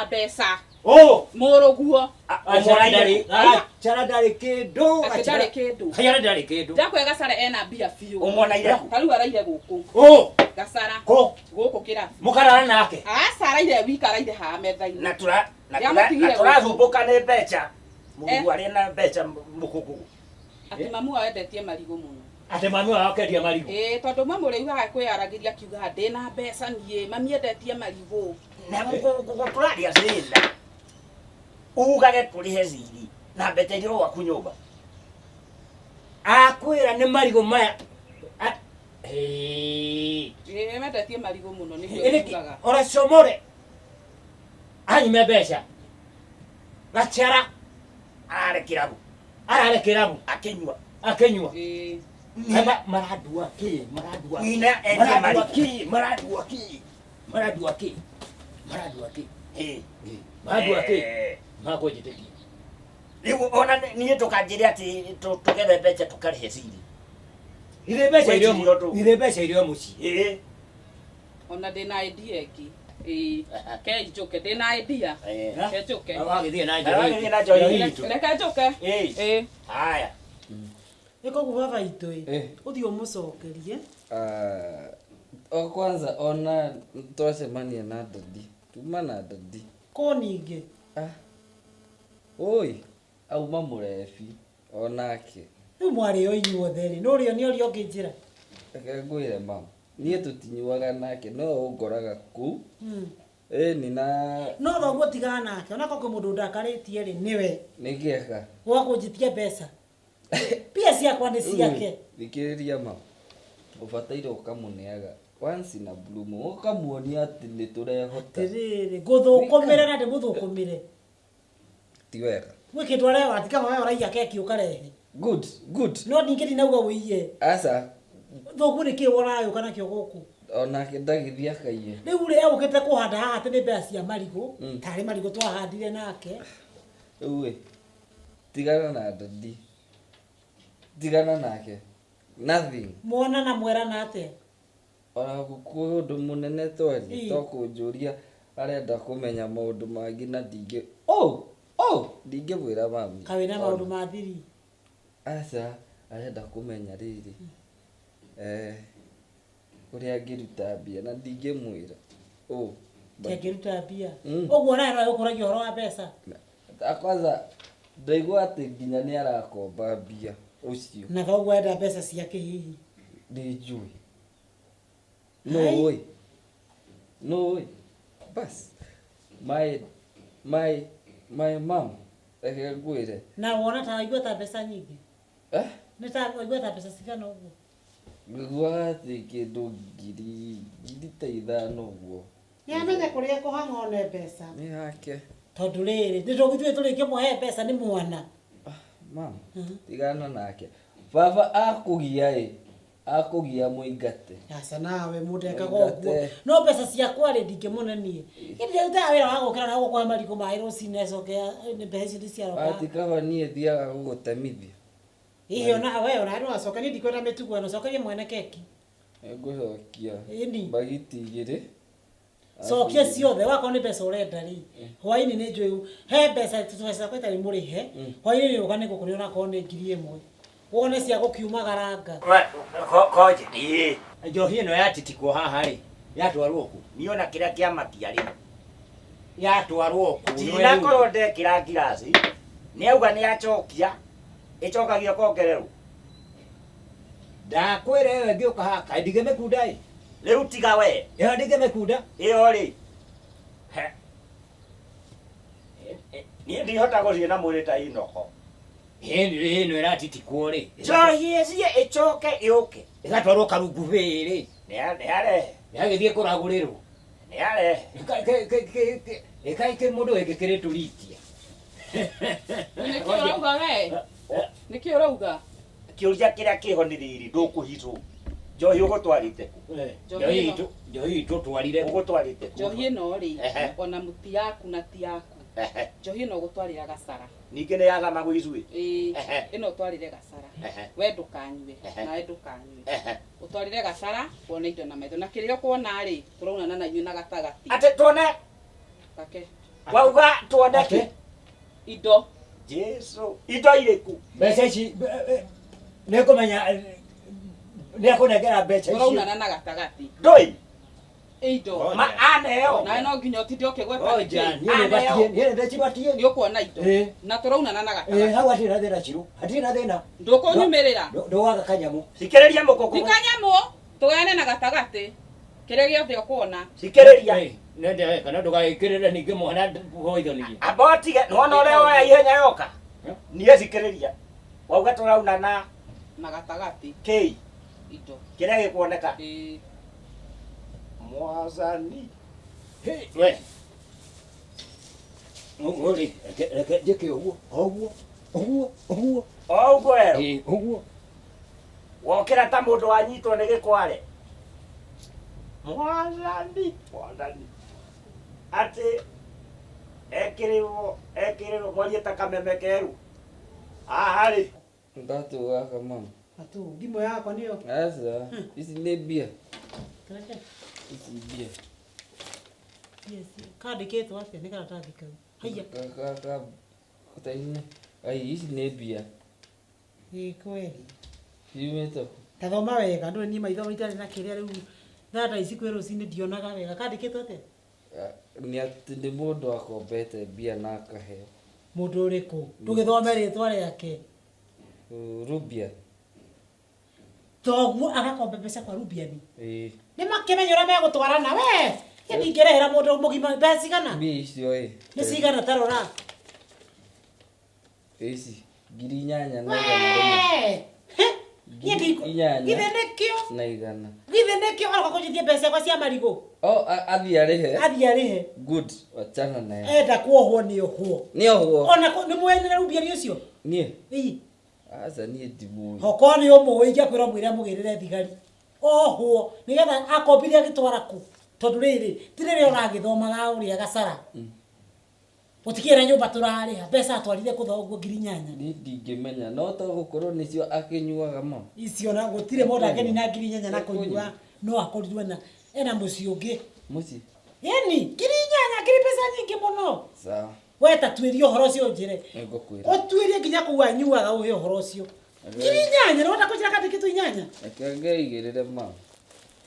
mbeca muruguo chara ndari kindu ndari kindu hayara ndari kindu ndakwe Gacara ena mbia fiu umona ira tariu araire guku Gacara guku kira mukarara nake Gacara ire wikaraire ha methaini na turazumbuka ni mbeca murugu ari na mbeca mukugu ati mamu awendetie marigo muno ate mami wao kendia marigo tondu mama uri ugaga kwiyaragiria kiuga ndina mbeca nie mami endetie marigo na mukugu turaria zinda ugage turihe ziri na beteiro waku nyumba akwira ni marigo maya mendetie marigo muno nikio ugaga ora somore ani mbeca Gachara arare kirabu akenywa maradua ki ina ende maradua ki mako jiteki leo ona niye tukanjiria ati tukethe mbeca tukarihe ciri ile mbeca irio muci ona ndina idea eki ke njoke ndina idea ke njoke wagithie na njohi reka njoke haya iko kubaba itoi uthio mucokerie o kwanza ona twacemania na dadi tuma na dadi ko ninge oi auma murefi onake ni mwari o inyuothe ri no rio ni ori onginjira ngwire mama nie tutinyuaga nake no ungoraga ku ni na no thoguo tigana nake ona ko mundu ndakaritie ri niwe nigieka wa kunjitia mbeca pia ciakwa ni ciake thikiriria mama ubataire ukamuneaga once na blue moon ukamuonia ati ni turehota tiriri guthukumire na ndimuthukumire ti wega wikitu arewa ati kama wewe uraia keki ukarehe good no ninge dinauga uiye asa thogu ni ki worayo kana kio guku ona kindagithia kaiye riu ri ukite kuhanda haha ati ni mbeca cia marigo tari marigo twahandire nake uwe tigana na dadi tigana nake nothing mwana na mwera na ate ora gukundu munene twari to kunjuria arenda kumenya maundu mangi na ndinge ndinge bwira mami kawe na maundu ma thiri asa arenda kumenya riri uria ngiruta mbia na ndinge mwira ngiruta mbia uguo nae no ukuragia horo wa mbeca kwanza ndaigua ati nginya ni arakomba mbia ucio na thoguo enda mbeca ciake hihi ndijui no bas my mom ngwire na wona ta igua ta mbeca nyingi ni ta igua ta mbeca cigana uguo ngwa ati kindu ngiri ta ithano uguo ni amenya kuria kuhang'one mbeca ni hake tondu riri nditugithwe turike muhe mbeca ni mwana mama tigana nake baba akugia muingate asa nawe mudekaga uguo no mbeca ciakwa ri ndingimunenie indi uta wira wa gukira na gukwa mariko mai rucine cokea ni mbeca ici ciaroka ati kaba nie thiaga gugutemithia iyo na wewe na ndo acoka ni ndikwenda mitugo no cokerie mwene keki ngucokia indi bagiti igiri cokia ciothe wako ni mbeca urenda ri hwaini ni njui he mbeca tucoca kweta ni murihe hwaini ni ukane gukuria na kone ngiri imwe wone cia gukiumagaranga koje njohi ino yatitikwo haha ri yatwarwo ku niona kiria kiamakia ri yatwarwo ku tina koronde kirangirasi ni auga ni yachokia ichokagio kongererwo ndakwire wewe ngioka haka ndigemekunda ri riu tiga we ndigemekunda iyo ri ni ndihota guthie na mwiri ta inoko ino iratitikwo ri njohi cie ichoke iuke igatwarwo karungu viri niagithie kuragurirwo ikaike mundu wengikire turitia nikirauga we nikirauga kiuria kiria kiho ni riri ndukuhitwo njohi ugutwarite ku njohi itu twarire ugutwarite ku njohi ino ri ona muti yaku na ti yaku njohi ino gutwarira Gacara ninge ne yaga magwizwe ino twarire Gacara we ndukanywe na we ndukanywe utwarire Gacara wona indo na maitho na kirio kuona ri turauna na inyu na gatagati ate tone take Wauga tuoneke. Indo. Jesu. Indo iriku. Mbeca ici nĩ ngũmenya nĩ akũnengera mbeca icio. Ũraunana na gatagati. Ndoi. Indo. Ma aneo. Na no nginya ũtinde ũkĩgweta Oja, niĩ ndĩcibatie. nĩ ũkuona indo. Na tũraunana na gatagati. Hau hatirĩ na thĩna Shiro. Hatirĩ na thĩna. Ndũkũnyumĩrĩra. Ndũwaga kanyamu. Sikĩrĩria mũkoko. Ti kanyamũ. Tũgane na gatagati. Kĩrĩa gĩothe ũkuona. Sikĩrĩria. Nende kana ndũgagĩkĩrĩre ningĩ mwana kũhoithanirie. Abotige nona ũrĩa woya ihenya yoka. Niĩ sikĩrĩria. Wauga tũraunana Na gatagati. K. Indo. Kĩrĩa gĩkuoneka. Mwathani. We. Ngori, reke njĩke ũguo. Ũguo. Ũguo wero. Ũguo. Wokĩra ta mũndũ wanyitwo nĩ gĩkware. Mwathani. Atĩ ekĩrĩrwo mwarie ta kameme keru. Harĩ. Ndatu waka mama. Atu, thimũ yakwa nĩyo. Asa, ici nĩ mbia. Reke. Ici mbia. Yes. Kandĩkĩtwo atĩa nĩ karatathi kau. Haiya. Kaka kutaine. Ai, ici nĩ mbia. Ĩ kweli. Yumĩte. Tathoma wega ndũrĩ niĩ maitho itarĩ na kĩrĩa rĩu thanda ici kwĩ rũcinĩ ndionaga wega. Kandĩkĩtwo atĩa? Nĩ atĩ nĩ mũndũ akombete mbia na akaheo. Mũndũ ũrĩkũ? Ndũgĩthome rĩtwa rĩake. Rubia. Thoguo agakomba mbeca kwa Rubiani. Nĩ makĩmenya ũrĩa megũtwarana we. Ndingĩrehera mũndũ mũgima mbeca cigana? Mbia icio nĩ cigana tarora? Ici 8,000 na 100. Githe nĩkĩo. Na 100. Githe nĩkĩo arĩka kũnjithia mbeca ciakwa cia marigũ. Athiĩ arĩhe. Good, wachana naye. Enda kuohwo nĩ ohwo. Ona nĩ mũenere Rubiani ũcio? Niĩ? Ii. Aca niĩ ndimũĩ. Hoko nĩ ũmũĩ ingĩakwĩra mwĩre mũgĩrĩre thigari. Ohwo nĩgetha akombire agĩtwara kũ? Tondũ rĩrĩ ti rĩrĩa ũragĩthomaga ũrĩa gacara. Ũtikĩra nyũmba tũrarĩha mbeca atwarire kũthogwo 8,000. Niĩ ndingĩmenya no to gũkorwo nĩcio akĩnyuaga mama. Icio na gũtirĩ mũndũ akĩni na 8,000 na kũnyua no akorirwo ena mũciĩ ũngĩ. Mũciĩ? Yani 8,000 kĩrĩ mbeca nyingĩ mũno. Sawa. Weta tuĩrie ũhoro ũcio njĩre. Nĩngũkwĩra. Ũtuĩrie nginya kũu anyuaga ũhe ũhoro ũcio. 8,000 nĩ wenda kũnjĩra kandĩkĩtwo 8. Reke ngeigĩrĩre mama.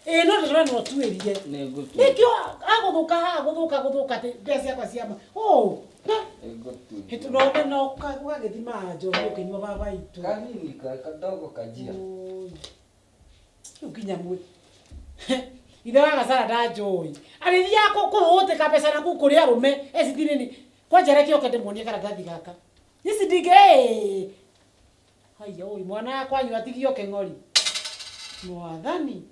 No ndĩrona no tuĩrie. Nĩngũtuĩria. Nĩkĩo agũthũka mbeca ciakwa ciama. Nĩngũtuĩria. Hĩtũnone no ũgagĩthima njohi ũkĩnyua baba itu. Kanini kadogo kajia. Ukinya mwe. Ithe wa Gacara ndanjũĩ. Arĩthia kũhũtĩka mbeca naku kũrĩ arũme ecitirĩni. Kwanja reke oke ndĩmuonie karatathi gaka. Ici ndingĩ. Haiya oi mwana yakwanyu atigio kĩng'ori. Mwathani.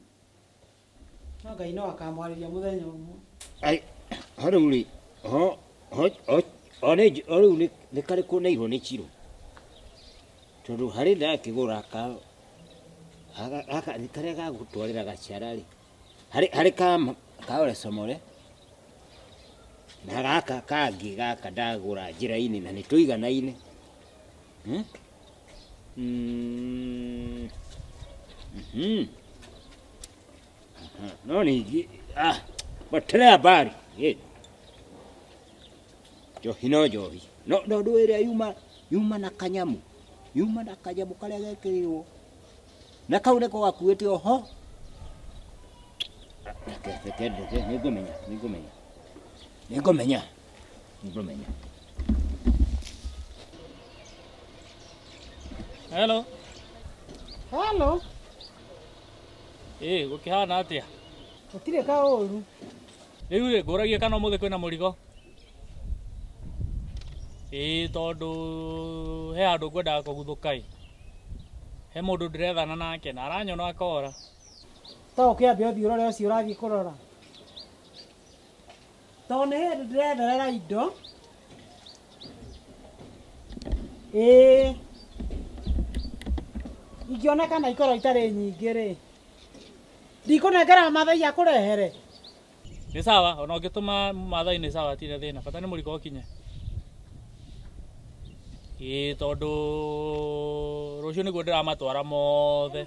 No Ngai no akamwarĩria mũthenya ũmwe. Ai, harũri. Rĩu nĩ karĩ kũneirwo nĩ Chiro. Tondũ harĩ ndakĩgũra gaka nĩ karĩa gagũtwarĩra gacara-rĩ. Harĩ kaore comore. Na gaka kangĩ gaka ndagũra njĩra-inĩ na nĩ tũiganaine. No ningĩ matere habari. Njohi no njohi. No ndũ ĩrĩa yuma na kanyamu. Yuma na kanyamu karĩa gekĩrirwo. Na kau nĩko gakuĩte oho. Reke nĩngũmenya. Hello. Hello. Gũkĩhana atĩa? Gũtirĩ kaũru. Rĩu ngũragia kana ũmũthĩ kwĩna mũrigo? Tondũ he handũ ngwendaga kũguthũka. He mũndũ ndĩrethana nake na aranyona akora. To ũkĩambia ũthiĩ ũrore ũcio ũrathiĩ kũrora. Tondũ nĩ hĩndĩ ndĩretherera indo. Ingĩonekana ikorwo itarĩ nyingĩ-rĩ. Ndikũnengera Maathai akũrehere. Nĩ sawa, ona ũngĩtũma Maathai nĩ sawa tire thĩna. Bata nĩ mũrigo ũkinye. Tondũ rũciũ nĩguo ndĩramatwara mothe.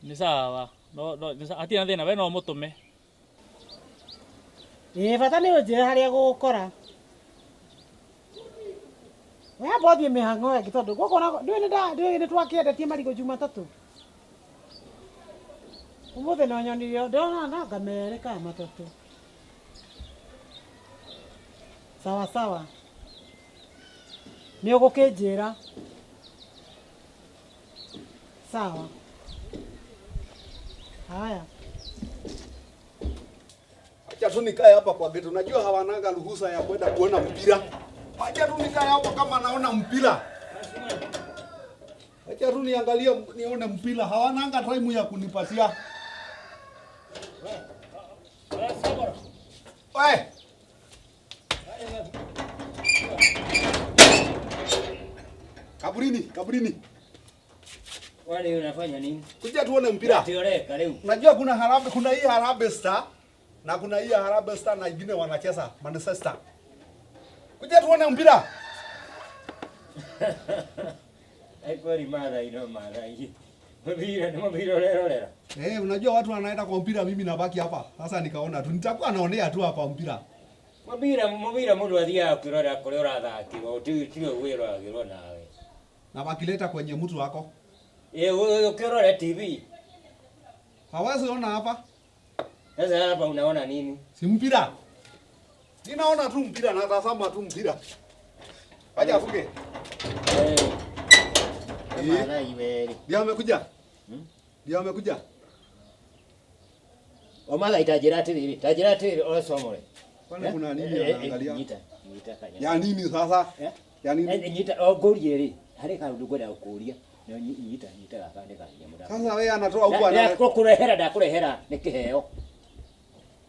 Nĩ sawa. Hatirĩ na thĩna, we no ũmũtũme. bata nĩ ũnjĩre harĩa gũgũkora. Wamba ũthiĩ mĩhang'o ĩngĩ tondũ gũkũ ndĩũĩ nĩ twakĩendetie marigũ Jumatatũ. Ũmũthĩ no nyonirio ndĩrona na ngamerĩ ka matatũ. Sawa sawa. Nĩ ũgũkĩnjĩra. Sawa. Haya. Acha tu nikae hapa kwa geti. Unajua hawananga ruhusa ya kwenda kuona mpira. Acha tu nikae hapa kama naona mpira. Acha tu niangalie nione mpira. Hawananga time ya kunipatia. Wewe. Kaburini. Wale unafanya nini? Kuja tuone mpira. Tioreka leo. Unajua kuna hii Harambee Star na kuna hii Harambee Star na wengine wanacheza Manchester. Kuja tuone mpira. Haipori mara ino mara hii. Mpira leo. Unajua watu wanaenda kwa mpira, mimi nabaki hapa. Sasa nikaona tu nitakuwa naonea tu hapa mpira. Mpira mundu athia ukirora kuri urathakirwo tio wiragirwo nawe. Na wakileta kwenye mtu wako. Ukirora TV. Hawezi ona hapa. Sasa hapa unaona nini? Si mpira. Ninaona tu mpira, natazama tu mpira. Acha afuke. Mara iweri. Ndio amekuja. Ndio amekuja. Omala itajira atiri osomore. Kwani kuna nini anaangalia? Nyita kanya. Ya nini sasa? Ya nini? Nyita ogorieri. Hari ka ndugoda ukuria. No nyita gakande kanya muda. Sasa wewe anatoa huko ndakurehera ni kiheo.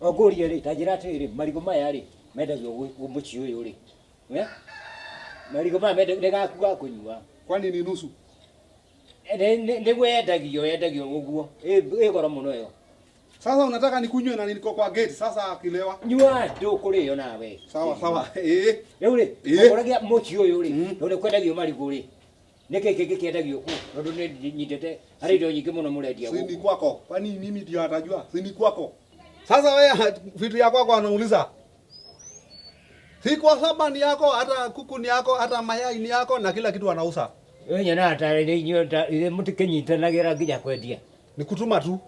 Ogorieri itajira atiri marigo maya ri mendagio umuchi uyu ri. Marigo maya mendagio kunyua. Kwani ni nusu? Nĩguo yendagio ũguo ĩgoro mũno ĩyo. Sasa unataka nikunywe na niko kwa gate sasa akilewa? Nyua ndũkũrĩo nawe. Sawa. Rĩu rĩ ũkoragia mũci ũyũ rĩ nĩ kwendagio marigũ rĩ nĩkĩ kĩngĩ kĩendagio kũ tondũ nĩ nyitete harĩ indo nyingĩ mũno mũrendia gũkũ. Si ni kwako. Kwani mimi ndio atajua? Si ni kwako. Sasa wewe vitu ya kwako anauliza. Si kwa sababu ni yako, hata kuku ni yako, hata mayai ni yako na kila kitu anauza. Wewe na atarĩ inyota ile mtu kenyitanagĩra nginya kwendia. Nikutuma tu.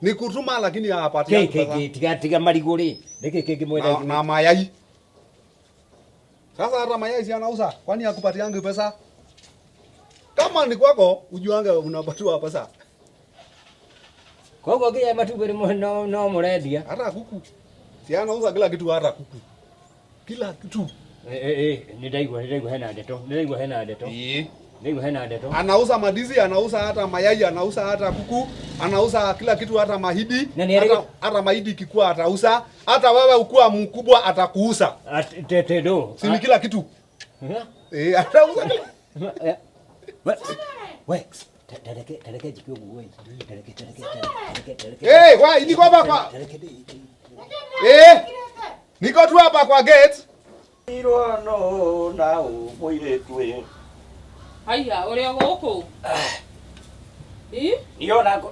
Nikutuma lakini hapatia pesa. Tiga marigũ rĩ nĩkĩ kĩngĩ mwendagio na mayai. Sasa hata mayai si anauza. Kwani hakupatiangi pesa? Kama ni kwako ujuange unapatiwa pesa. Kwa hivyo kia matumbĩ no mũrendia. Hata kuku. Si anauza kila kitu, hata kuku. Kila kitu. Nĩndaigua hena ndeto. Nĩndaigua hena ndeto. Anauza madizi, anauza hata mayai, anauza hata kuku, anauza kila kitu, hata mahidi. Hata mahidi kikua atauza. Hata wewe ukua mkubwa atakuuza. Tetedo. Si ni kila kitu. Atauza. We. Tareke jikio wewe. Tareke. Wewe niko hapa kwa. Niko tu hapa kwa gate. Irono na umoire tuwe. Haya, uri gũkũ? Niona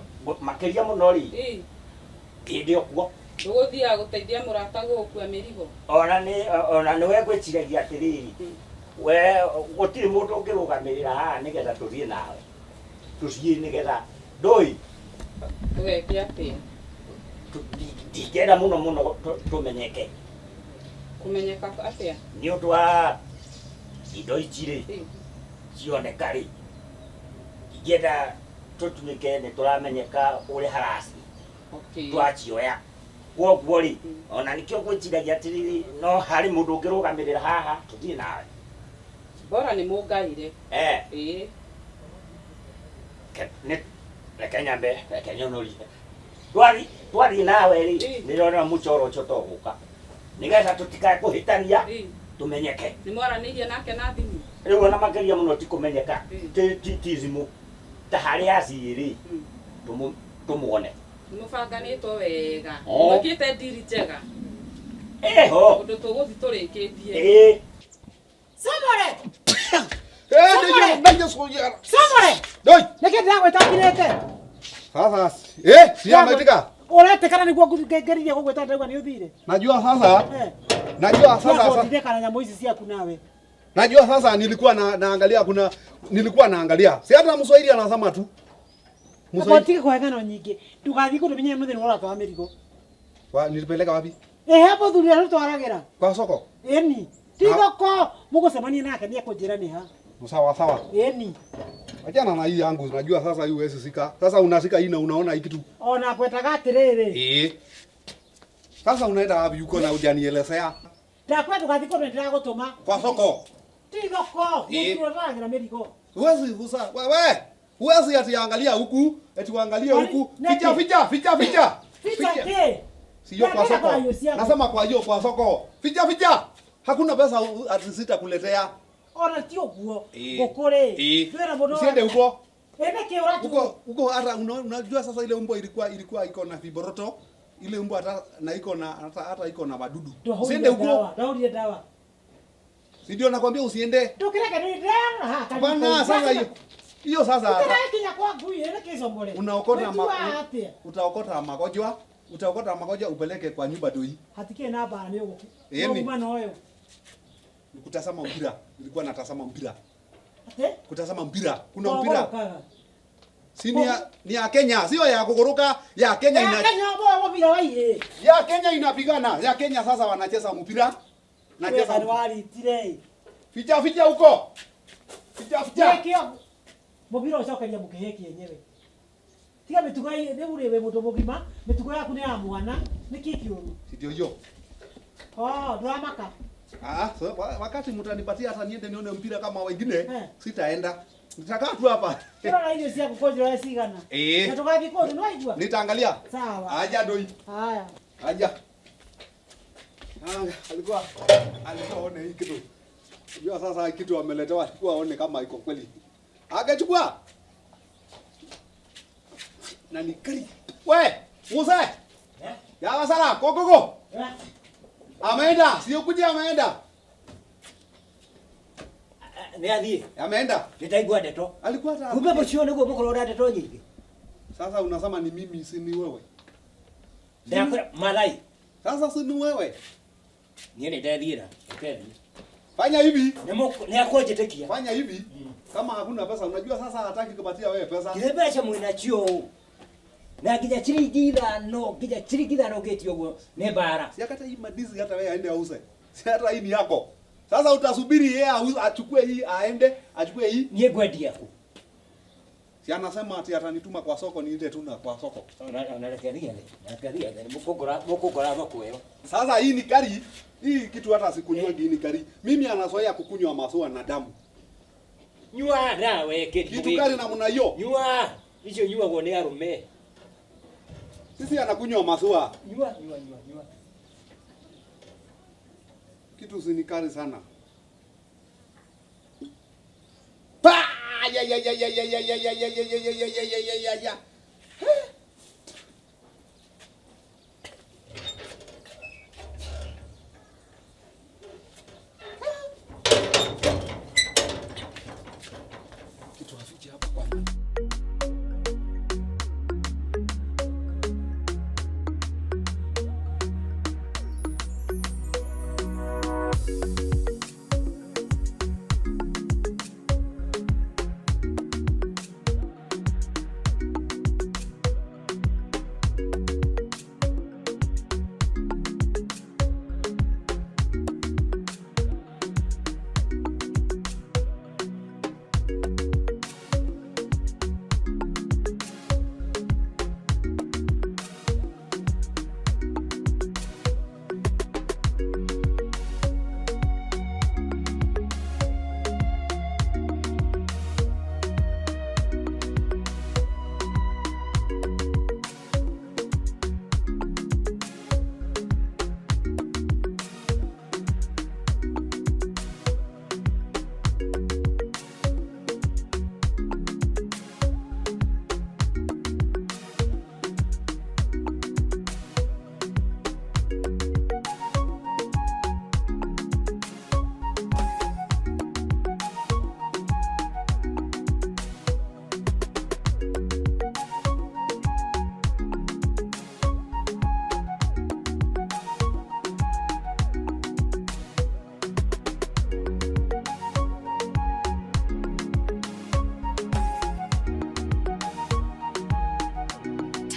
makeria muno ri. Ndio kuo. Ndũgũthiaga gũteithia mũrata gũkua mĩrigo. Ona nĩ we gwĩciragia atĩrĩrĩ. We gũtirĩ mũndũ ũngĩrũgamĩrĩra haha nĩgetha tũthiĩ nawe. Tũthiĩ nĩgetha ndũĩ. Tũgeke atĩa? Ndingĩenda mũno tũmenyeke. Kũmenyeka atĩa? Nĩ ũndũ wa indo ici rĩ cioneka rĩ. Ingĩenda tũtuĩke nĩ tũramenyeka ũrĩ haraci. Twacioya. Koguo rĩ ona nĩkĩo gwĩciragia atĩrĩrĩ no harĩ mũndũ ũngĩrũgamĩrĩra haha tũthiĩ nawe. Bora nĩ mũngaire. Reke nyambe, reke nyonorie. Twathiĩ nawe rĩ nĩrona mũcoro ũcio tũgũka. Nĩgetha tũtikae kũhĩtania tũmenyeke. Nĩ mwaranĩirie nake na thimũ? Rĩu ona makĩria mũno ti kũmenyeka. Ti thimũ. Ta harĩa acirĩ tũmuone. Nĩmũbanganĩtwo wega. Mwĩkĩte ndiri njega. Ho. Ũndũ tũgũthiĩ tũrĩkĩtie. Somore! Doi! Nĩkĩ ndĩragwĩta ngirĩte? Sasa, si amaitika? Orete kana niguo ngeriria gugweta ndauga ni uthire. Najua sasa. Najua sasa. Ndio kana nyamũ ici ciaku nawe. Najua sasa nilikuwa naangalia nilikuwa naangalia. Si hata Mswahili anasema tu. Mswahili kwa ngano nyingi. Tugathi kutumenye muthenya wala twa mirigo. Nilipeleka wapi? Hapo thuria ndo twaragira. Kwa soko. Eni. Tigoko mugucemania nake ni akujira ni ha. Sawa. Eni. Achana na hii yangu. Najua sasa hii huwezi sika. Sasa unasika hii na unaona hiki tu. Ona kwetaga atiriri. Sasa unaenda wapi uko na hujanielezea? Ndakwa tugathi kutumenye gutuma. Kwa soko. Tigoko. Mugucemania mirigo. Huwezi kusa. Wewe. Huwezi ati angalia huku, ati uangalie huku. Ficha. Ficha ke. Sio kwa soko. Nasema kwa hiyo kwa soko. Ficha. Hakuna pesa ati sitakuletea. Ona tio guo. Gokore. Twera bono. Usiende huko. Ene ke uratu. Huko hata unajua sasa ile umbo ilikuwa iko na viboroto. Ile umbo hata na iko na hata iko na wadudu. Usiende huko. Daudi dawa. Si ndio nakwambia usiende. Tukireka ni dawa. Hapana sasa hiyo. Hiyo sasa Ukinya kwa ngui ile kizombole. Utaokota magonjwa upeleke kwa nyumba doi. Hatike na bana ni huko. Mwana wewe. Kutazama mpira. Nilikuwa natazama mpira. Ate? Kutazama mpira. Kuna mpira. Si ni ya Kenya, sio ya kukuruka, ya Kenya ina. Ya Kenya wao mpira wao. Ya Kenya inapigana. Ya Kenya sasa wanacheza mpira. Nacheza wali tire. Ficha huko. Ficha. Mobira ucokeria mukeheki yenyewe. Tiga mitugo ni uriwe mundu mugima, mitugo yaku ni ya mwana, ni kikiuru. Ndio hiyo. Dramaka. So, wakati mtanipatia hata niende nione mpira kama wengine, sitaenda. Nitakaa tu hapa. Kila na hiyo si yako koje wewe sigana. Natoka viko ni waigwa. Nitaangalia. Sawa. Aja doi. Haya. Aja. Alikuwa aone hii kitu. Unajua sasa kitu ameletewa alikuwa aone kama iko kweli. Akachukua. Nani kari? We, Musa. Ya wasala, go. Ameenda, sio kuja ameenda. Ni athie. Ameenda. Nitaigwa ndeto. Alikuwa hata. Kumbe mcio niguo mukorora ndeto nyingi. Sasa unasema ni mimi si ni wewe. Ndakora malai. Sasa si ni wewe. Niende ndathira. Fanya hivi. Ni akojetekia. Fanya hivi. Kama hakuna pesa, unajua sasa hataki kupatia wewe pesa. Kile pesa mwina chio. Na kija chirigithano getio go ne bara. Si hata hii madizi hata wewe aende auze. Si hata hii ni yako. Sasa utasubiri yeye achukue hii aende, achukue hii. Ni gwedi yako. Si anasema ati atanituma kwa soko niende tu na kwa soko. Anarekeria ni mukogora thoko yo. Sasa hii ni kari. Hii kitu hata sikunywangi hii ni kari. Mimi anazoea kukunywa maziwa na damu. Nyua dawe kitu kari namna hiyo. Nyua. Hicho nyua gone arume. Sisi anakunywa maziwa. Nyua. Kitu sinikari sana. Pa! Ya.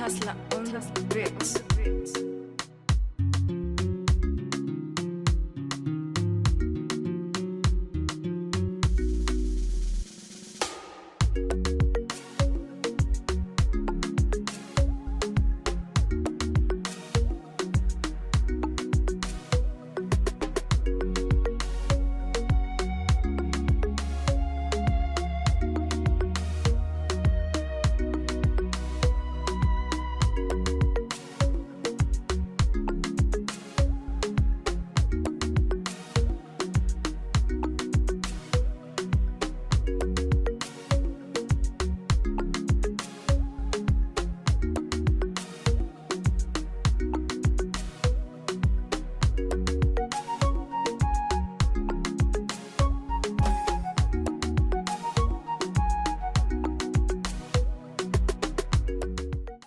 Hustler on the beat.